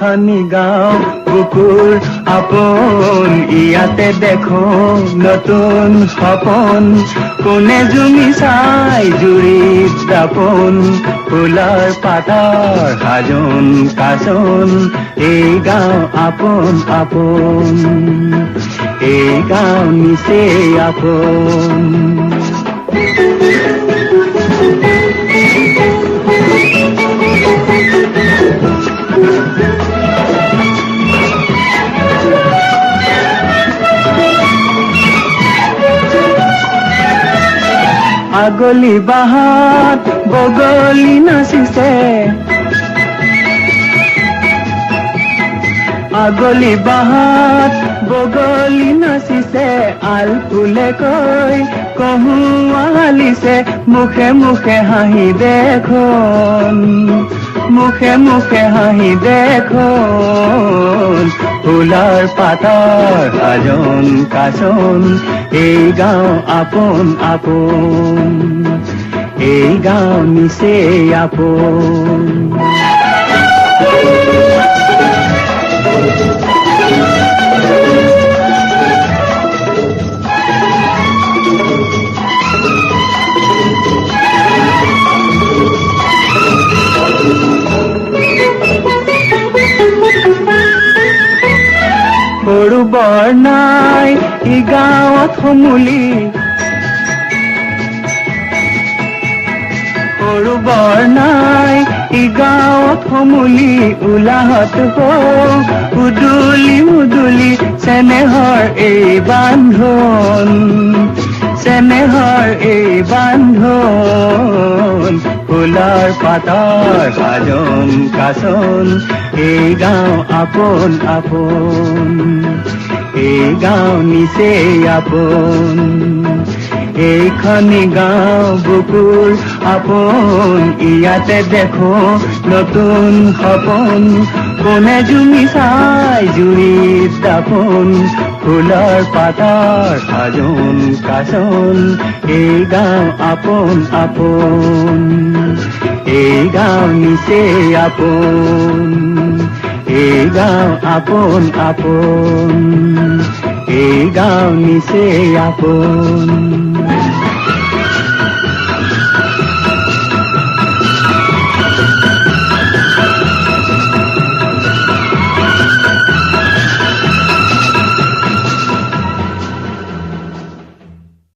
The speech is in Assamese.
এইখনি গাঁও বুকুৰ আপোন ইয়াতে দেখো নতুন সপোন কোনে জুমি চাই জুৰিত দাপোন ফুলৰ পাতৰ সাজোন কাচোন এই গাঁও আপোন আপোন এই গাঁও নিচেই আপোন আগলি বাহাত বগলি নাচিছে আগলি বাহাত বগলি নাচিছে আল ফুলে কৈ কহুৱা হালিছে মুখে মুখে হাঁহি দেখোন মুখে মুখে হাঁহি দেখোন ফুলৰ পাতৰ সাজোন কাচোন এই গাঁও আপোন আপোন এই গাঁও নিচেই আপোন সৰু বৰ নাই ই গাঁৱত সমূলি সৰু বৰ নাই ই গাঁৱত সমূলি উলাহত হওক উদুলি মুদুলি চেনেহৰ এই বান্ধোন চেনেহৰ এই বান্ধোন ফুলৰ পাতৰ সাজোন কাচোন এই গাঁও আপোন আপোন এই গাঁও নিচেই আপোন এইখনি গাঁও বুকুৰ আপোন ইয়াতে দেখো নতুন সপোন কোনে জুমি চাই জুৰিত দাপোন ফুলৰ পাতৰ সাজোন কাচোন এই গাঁও আপোন আপোন এই গাঁও নিচেই আপোন এই গাঁও আপোন আপোন এই গাঁও নিচেই আপোন